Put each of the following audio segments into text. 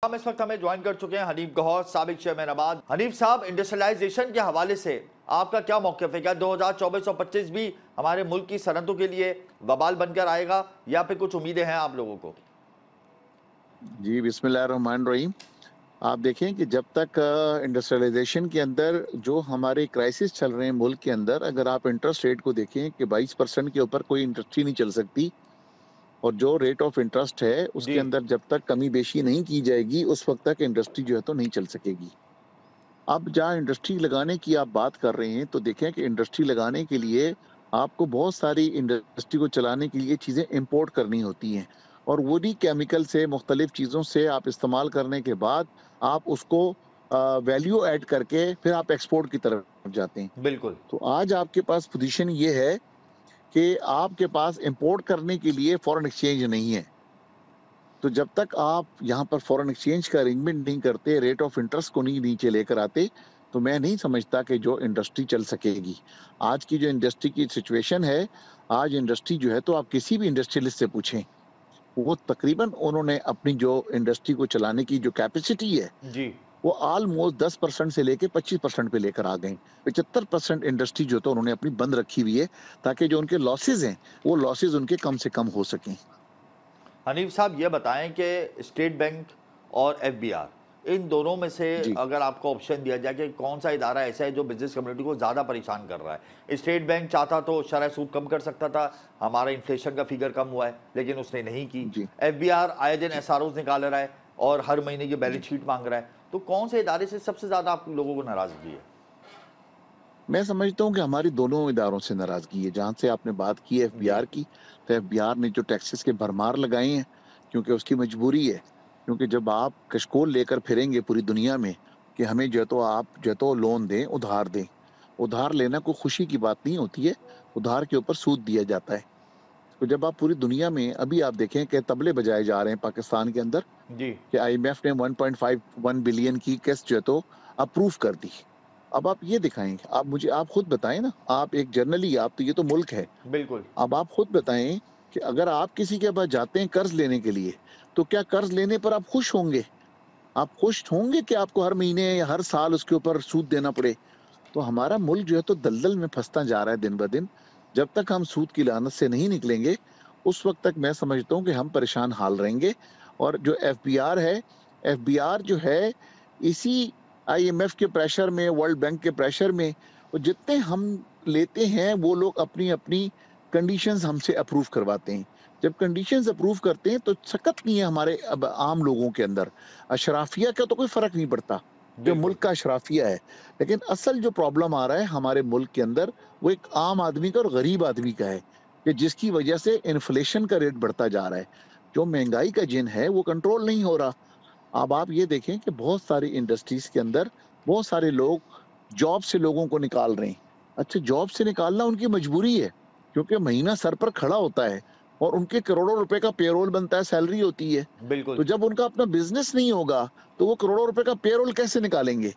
हम इस वक्त हमें ज्वाइन कर चुके हैं हनीफ गौहर, साबिक चेयरमैन आबाद। हनीफ साहब, इंडस्ट्रियलाइजेशन के हवाले से आपका क्या मौक़िफ़ है? क्या 2024 और 25 भी हमारे मुल्क की सनतों के लिए वबाल बनकर आएगा या फिर कुछ उम्मीदें हैं आप लोगों को? जी, बिस्मिल्लाहिर्रहमानिर्रहीम। आप देखें कि जब तक इंडस्ट्रियलाइजेशन के अंदर जो हमारे क्राइसिस चल रहे हैं मुल्क के अंदर, अगर आप इंटरेस्ट रेट को देखें कि 22% के ऊपर कोई इंडस्ट्री नहीं चल सकती, और जो रेट ऑफ इंटरेस्ट है जी। उसके अंदर जब तक कमी बेशी नहीं की जाएगी उस वक्त तक इंडस्ट्री जो है तो नहीं चल सकेगी। अब जहाँ इंडस्ट्री लगाने की आप बात कर रहे हैं तो देखें कि इंडस्ट्री लगाने के लिए आपको बहुत सारी इंडस्ट्री को चलाने के लिए चीज़ें इंपोर्ट करनी होती हैं, और वो भी केमिकल से मुख्तलिफ चीज़ों से आप इस्तेमाल करने के बाद आप उसको वैल्यू ऐड करके फिर आप एक्सपोर्ट की तरफ जाते हैं। बिल्कुल। तो आज आपके पास पोजीशन ये है कि आपके पास इंपोर्ट करने के लिए फॉरेन एक्सचेंज नहीं है। तो जब तक आप यहाँ पर फॉरेन एक्सचेंज का अरेंजमेंट नहीं करते, रेट ऑफ इंटरेस्ट को नहीं नीचे लेकर आते, तो मैं नहीं समझता कि जो इंडस्ट्री चल सकेगी। आज की जो इंडस्ट्री की सिचुएशन है, आज इंडस्ट्री जो है तो आप किसी भी इंडस्ट्रियलिस्ट से पूछें, वो तकरीबन उन्होंने अपनी जो इंडस्ट्री को चलाने की जो कैपेसिटी है, जी। वो ऑलमोस्ट 10% से लेके 25% पे लेकर आ गए। 75% इंडस्ट्री जो तो उन्होंने अपनी बंद रखी हुई है, ताकि जो उनके लॉसेस हैं, वो लॉसेस उनके कम से कम हो सकें। हनीफ साहब, ये बताएं कि स्टेट बैंक और एफबीआर, इन दोनों में से जी। अगर आपको ऑप्शन दिया जाए कि कौन सा इदारा ऐसा है जो बिजनेस कम्युनिटी को ज़्यादा परेशान कर रहा है? स्टेट बैंक चाहता तो शरह सूद कम कर सकता था, हमारा इन्फ्लेशन का फिगर कम हुआ है, लेकिन उसने नहीं की। जी। एफबीआर आए दिन एसआरओ निकाल रहा है और हर महीने की बैलेंस शीट मांग रहा है। तो कौन से इदारे से सबसे ज़्यादा आप लोगों को नाराज़गी है? मैं समझता हूँ कि हमारी दोनों इदारों से नाराज़गी है। जहाँ से आपने बात की है जी। एफबीआर की, तो एफबीआर ने जो टैक्सेस के भरमार लगाए हैं, क्योंकि उसकी मजबूरी है। क्योंकि जब आप कशकोल लेकर फिरेंगे पूरी दुनिया में कि हमें जो है तो आप जो है तो लोन दें, उधार दें। उधार लेना कोई खुशी की बात नहीं होती है, उधार के ऊपर सूद दिया जाता है। तो जब आप पूरी दुनिया में अभी आप देखें कि तबले बजाए जा रहे हैं पाकिस्तान के अंदर जी। कि आईएमएफ ने 1.51 बिलियन की किस्त जो है तो अप्रूव कर दी। अब आप ये दिखाएं, आप खुद बताएं ना, आप एक जर्नली, आप तो ये तो मुल्क है। बिल्कुल। अब आप खुद बताएं कि अगर आप किसी के पास जाते हैं कर्ज लेने के लिए, तो क्या कर्ज लेने पर आप खुश होंगे? आप खुश होंगे कि आपको हर महीने या हर साल उसके ऊपर सूद देना पड़े? तो हमारा मुल्क जो है तो दलदल में फंसता जा रहा है दिन ब दिन। जब तक हम सूद की लानत से नहीं निकलेंगे, उस वक्त तक मैं समझता हूँ कि हम परेशान हाल रहेंगे। और जो एफबीआर है, एफबीआर जो है इसी आईएमएफ के प्रेशर में, वर्ल्ड बैंक के प्रेशर में, और जितने हम लेते हैं वो लोग अपनी अपनी कंडीशंस हमसे अप्रूव करवाते हैं। जब कंडीशंस अप्रूव करते हैं तो सकत नहीं है हमारे अब आम लोगों के अंदर। अशराफिया का तो कोई फर्क नहीं पड़ता, जो बिल्कुल। मुल्क का अशराफिया है। लेकिन असल जो प्रॉब्लम आ रहा है हमारे मुल्क के अंदर, वो एक आम आदमी का और गरीब आदमी का है, कि जिसकी वजह से इन्फ्लेशन का रेट बढ़ता जा रहा है। जो महंगाई का जिन है वो कंट्रोल नहीं हो रहा। अब आप ये देखें कि बहुत सारी इंडस्ट्रीज के अंदर बहुत सारे लोग जॉब से लोगों को निकाल रहे हैं। अच्छा, जॉब से निकालना उनकी मजबूरी है, क्योंकि महीना सर पर खड़ा होता है और उनके करोड़ों रुपए का पेरोल बनता है, सैलरी होती है। बिल्कुल। तो जब उनका अपना बिजनेस नहीं होगा तो वो करोड़ों रुपए का पेरोल कैसे निकालेंगे? तो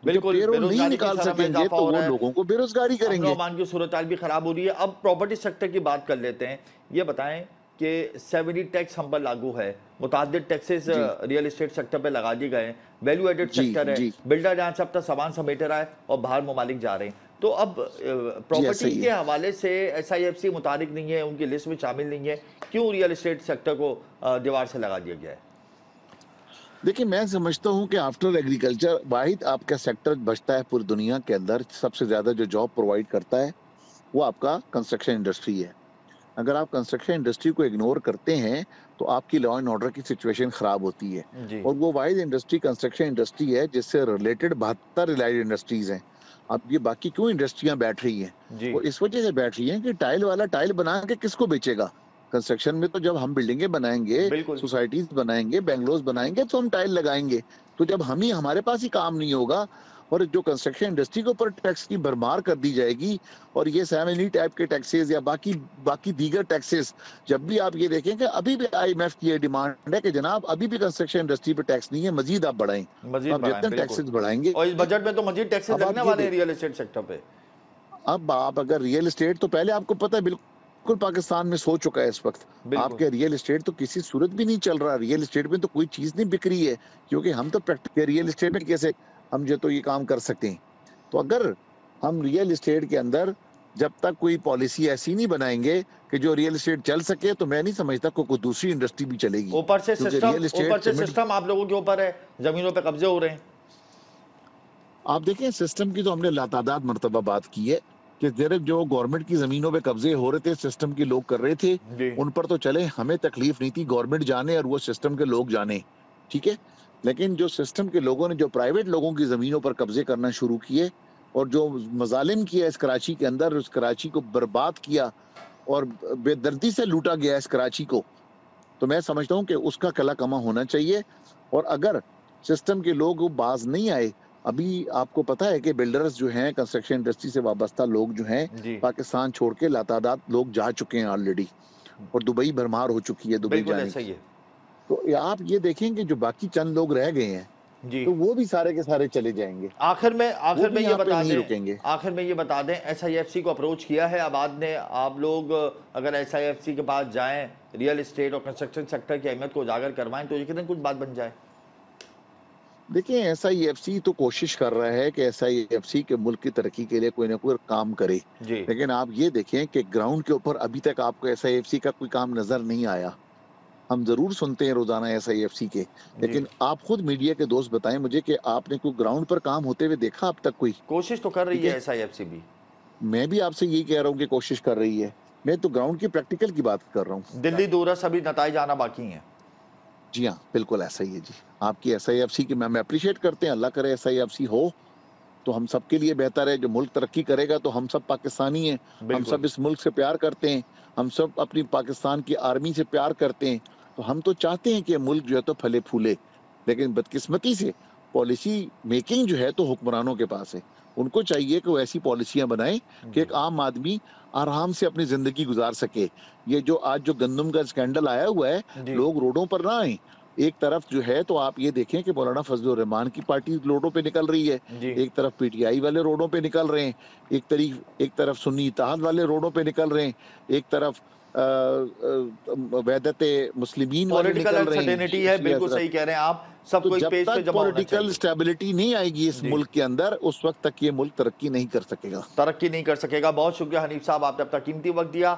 जब बिल्कुल, पेरोल नहीं बेरोज़गारी की निकाल शरह में सकेंगे इज़ाफ़ा तो हो वो रहा है। लोगों को बेरोजगारी करेंगे। अमन-ओ-अमान की सूरत-हाल भी ख़राब हो रही है। अब प्रॉपर्टी सेक्टर की बात कर लेते हैं। ये बताएँ कि सेवेंटी टैक्स हम पर लागू है, मुतअद्दिद टैक्सेस जी। रियल एस्टेट सेक्टर पे लगा दिए गए हैं, वैल्यू एडेड जी। सेक्टर है, जी। बिल्डर यहाँ से अपना सामान समेट रहा है और बाहर ममालिक जा रहे हैं। तो अब जी, ऐसा प्रॉपर्टी ही के है। हवाले से एसआईएफसी मुतारिक नहीं है, उनकी लिस्ट में शामिल नहीं है। क्यों रियल एस्टेट सेक्टर को दीवार से लगा दिया गया है? देखिए, मैं समझता हूँ कि आफ्टर एग्रीकल्चर वाहिद आपका सेक्टर बचता है पूरी दुनिया के अंदर, सबसे ज्यादा जो जॉब प्रोवाइड करता है वो आपका कंस्ट्रक्शन इंडस्ट्री है। अगर आप कंस्ट्रक्शन इंडस्ट्री को इग्नोर करते हैं तो आपकी लॉ एंड ऑर्डर की सिचुएशन खराब होती है। जी। और वो वाहिद इंडस्ट्री कंस्ट्रक्शन इंडस्ट्री है जिससे रिलेटेड 72 रिलाइड इंडस्ट्रीज हैं। अब ये बाकी क्यों इंडस्ट्रियां बैठ रही हैं? जी। वो इस वजह से बैठ रही हैं कि टाइल वाला टाइल बना के किसको बेचेगा? कंस्ट्रक्शन में तो जब हम बिल्डिंगें बनाएंगे, बिल्कुल। सोसाइटीज बनाएंगे, बेंगलोज बनाएंगे, तो हम टाइल लगाएंगे। तो जब हमारे पास ही काम नहीं होगा और जो कंस्ट्रक्शन इंडस्ट्री के ऊपर टैक्स की भरमार कर दी जाएगी, और ये सैमनी टाइप के टैक्सेस या बाकी बाकी दीगर टैक्सेस, जब भी आप ये देखें कि अभी भी आईएमएफ की ये डिमांड है कि जनाब अभी भी कंस्ट्रक्शन इंडस्ट्री पे टैक्स नहीं है, मजीद आप बढ़ाएं। तो मज़ीद आप बढ़ाएँ, जितने बिल्कुल। टैक्सेस बढ़ाएंगे, और इस बजट में तो मज़ीद टैक्सेस अब आप लगने ये वाले हैं देख, रियल एस्टेट सेक्टर पे। अब आप अगर रियल एस्टेट, तो पहले आपको पता है बिल्कुल बिल्कुल पाकिस्तान में सो चुका है इस वक्त। बिल्कुल आपके रियल एस्टेट तो किसी सूरत भी नहीं चल रहा, रियल एस्टेट में तो कोई चीज नहीं बिक रही है, क्योंकि हम तो प्रैक्टिकल रियल एस्टेट में कैसे हम जो तो ये काम कर सकते हैं। तो अगर हम रियल एस्टेट के अंदर जब तक कोई पॉलिसी ऐसी नहीं बनाएंगे कि जो रियल एस्टेट चल सके, तो मैं नहीं समझता कोई दूसरी इंडस्ट्री भी चलेगी। ऊपर से क्योंकि सिस्टम, रियल एस्टेट ऊपर से सिस्टम आप लोगों के ऊपर है, जमीनों पे कब्जे हो रहे हैं। आप देखें सिस्टम की तो हमने लातादाद मर्तबा बात की है कि जो गवर्नमेंट की जमीनों पे कब्जे हो रहे थे, सिस्टम के लोग कर रहे थे, जी उन पर तो चले, हमें तकलीफ नहीं थी, गवर्नमेंट जाने और वो सिस्टम के लोग जाने, ठीक है। लेकिन जो सिस्टम के लोगों ने जो प्राइवेट लोगों की जमीनों पर कब्जे करना शुरू किए और जो मजालिम किया इस कराची के अंदर, उस कराची को बर्बाद किया और बेदर्दी से लूटा गया इस कराची को, तो मैं समझता हूँ कि उसका कला कमा होना चाहिए। और अगर सिस्टम के लोग बाज नहीं आए, अभी आपको पता है कि बिल्डर्स जो हैं, कंस्ट्रक्शन इंडस्ट्री से वाबस्ता लोग जो हैं, जी पाकिस्तान छोड़ के लातादाद लोग जा चुके हैं ऑलरेडी, और दुबई भरमार हो चुकी है दुबई बिल्कुल जाने ऐसा ही की। है। तो आप ये देखें कि जो बाकी चंद लोग रह गए हैं, जी तो वो भी सारे के सारे चले जाएंगे, आखिर में वो भी ये यहाँ पे बता नहीं दें, रुकेंगे। आखिर में ये बता दें, एसआईएफसी को अप्रोच किया है आबाद ने? आप लोग अगर एसआईएफसी के पास जाएं, रियल एस्टेट और कंस्ट्रक्शन सेक्टर की अहमियत को उजागर करवाएं, तो यकीनन कुछ बात बन जाए। देखिए एसआईएफसी तो कोशिश कर रहा है कि एसआईएफसी के मुल्क की तरक्की के लिए कोई ना कोई काम करे, जी लेकिन आप ये देखें कि ग्राउंड के ऊपर अभी तक आपको एसआईएफसी का कोई काम नजर नहीं आया। हम जरूर सुनते हैं रोजाना एसआईएफसी के, जी लेकिन आप खुद मीडिया के दोस्त बताएं मुझे कि आपने कोई ग्राउंड पर काम होते हुए देखा अब तक कोई? कोशिश तो कर रही ठीक है है, एसआईएफसी भी। मैं भी आपसे यही कह रहा हूँ कि कोशिश कर रही है, मैं तो ग्राउंड की प्रैक्टिकल की बात कर रहा हूँ। दिल्ली दूरस अभी नताइज आना बाकी हैं। जी हाँ, बिल्कुल ऐसा ही है जी। आपकी एसआईएफसी की मैं अप्रिशिएट करते हैं, अल्लाह करे एसआईएफसी हो तो हम सबके लिए बेहतर है। जो मुल्क तरक्की करेगा तो हम सब पाकिस्तानी हैं, हम बिल्कुल सब इस मुल्क से प्यार करते हैं, हम सब अपनी पाकिस्तान की आर्मी से प्यार करते हैं, तो हम तो चाहते हैं कि मुल्क जो है तो फले फूले। लेकिन बदकिस्मती से पॉलिसी मेकिंग जो है तो हुक्मरानों के पास है। उनको चाहिए कि वो ऐसी पॉलिसियां बनाएं कि जी एक आम आदमी आराम से अपनी जिंदगी गुजार सके। ये जो आज जो गंदम का स्कैंडल आया हुआ है, जी लोग रोडों पर ना आए। एक तरफ जो है तो आप ये देखें कि मौलाना फजलुर रहमान की पार्टी रोडों पे निकल रही है, जी एक तरफ पीटीआई वाले रोडों पे निकल रहे हैं, एक तरफ सुन्नी इत्तेहाद वाले रोडों पे निकल रहे हैं, एक तरफ वहदत मुस्लिमीन वाले पॉलिटिकल निकल रहे हैं, अनसर्टेनिटी है, बिल्कुल हजरत। सही कह रहे हैं आप। सबको तो एक जब पेज पे तक जमा होना पॉलिटिकल चाहिए। स्टेबिलिटी नहीं आएगी इस जी मुल्क के अंदर, उस वक्त तक ये मुल्क तरक्की नहीं कर सकेगा। तरक्की नहीं कर सकेगा। बहुत शुक्रिया हनीफ साहब, आपने अपना कीमती वक्त दिया।